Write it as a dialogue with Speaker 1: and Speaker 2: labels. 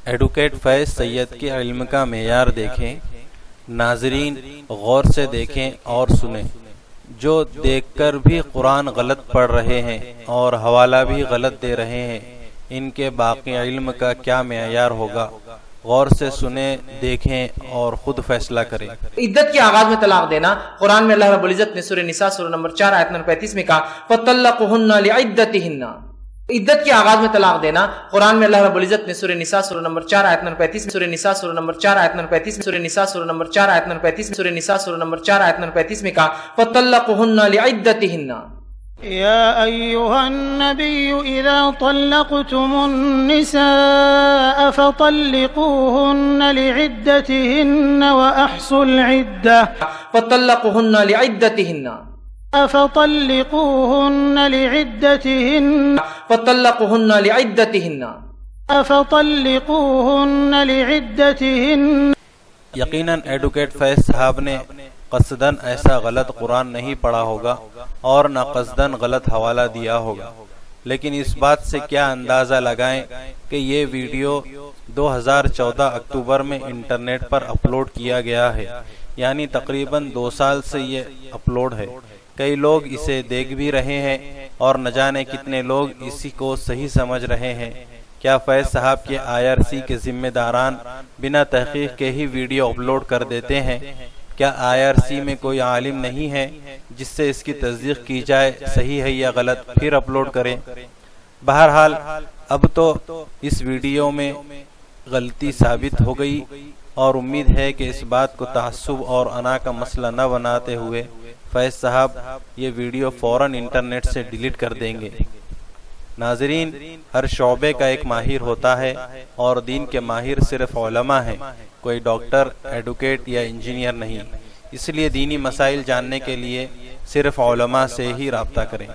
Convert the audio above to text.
Speaker 1: Advocate فیض سید کے علم کا معیار دیکھیں، ناظرین غور سے دیکھیں اور سنیں۔ جو دیکھ کر بھی قرآن غلط پڑھ رہے ہیں اور حوالہ بھی غلط دے رہے ہیں، ان کے باقی علم کا کیا معیار ہوگا؟ غور سے سنیں، دیکھیں اور خود فیصلہ کریں۔
Speaker 2: عدت کے آغاز میں طلاق دینا، قرآن میں اللہ رب العزت نے سورہ نساء سورہ نمبر 4 آیت نمبر 35 میں کہا فَطَلَّقُهُنَّ لِعِدَّتِهِنَّ۔ عدت کے آغاز میں طلاق دینا، قرآن میں اللہ رب العزت نے سورہ نساء سورہ نمبر 4 آیت نمبر 35 میں، سورہ نساء سورہ نمبر 4 آیت نمبر 35 میں، سورہ نساء سورہ نمبر 4 آیت نمبر 35 میں، سورہ نساء سورہ نمبر 4 آیت نمبر 35 میں کہا فَطَلَّقُهُنَّ لِعِدَّتِهِنَّ۔
Speaker 3: يا أيها النبي إذا طلقتم النساء فطلقوهن لعدتهن وأحصوا العدة
Speaker 2: فَطَلَّقُهُنَّ لِعِدَّتِهِنَّ
Speaker 3: أفطلقوهن لعدتهن
Speaker 2: فَطَلَّقُهُنَّ لِعِدَّتِهِنَّ
Speaker 3: أفطلقوهن لعدتهن۔
Speaker 1: یقیناً ایڈوکیٹ فیض صاحب نے قصداً ایسا غلط قرآن نہیں پڑھا ہوگا اور نہ قصداً غلط حوالہ دیا ہوگا، لیکن اس بات سے کیا اندازہ لگائیں کہ یہ ویڈیو 2014 اکتوبر میں انٹرنیٹ پر اپلوڈ کیا گیا ہے، یعنی تقریباً 2 سال سے یہ اپلوڈ ہے۔ کئی لوگ اسے دیکھ بھی رہے ہیں اور نہ جانے کتنے لوگ اسی کو صحیح سمجھ رہے ہیں۔ کیا فیض صاحب کے IRC کے ذمہ داران بنا تحقیق کے ہی ویڈیو اپلوڈ کر دیتے ہیں؟ کیا IRC میں کوئی عالم نہیں ہے جس سے اس کی تصدیق کی جائے صحیح ہے یا غلط، پھر اپلوڈ کریں؟ بہرحال اب تو اس ویڈیو میں غلطی ثابت ہو گئی اور امید ہے کہ اس بات کو تعصب اور انا کا مسئلہ نہ بناتے ہوئے فیض صاحب یہ ویڈیو فوراً انٹرنیٹ سے ڈیلیٹ کر دیں گے۔ ناظرین، ہر شعبے کا ایک ماہر ہوتا ہے اور دین کے ماہر صرف علماء ہیں، کوئی ڈاکٹر، ایڈوکیٹ یا انجینئر نہیں۔ اس لیے دینی مسائل جاننے کے لیے صرف علماء سے ہی رابطہ کریں۔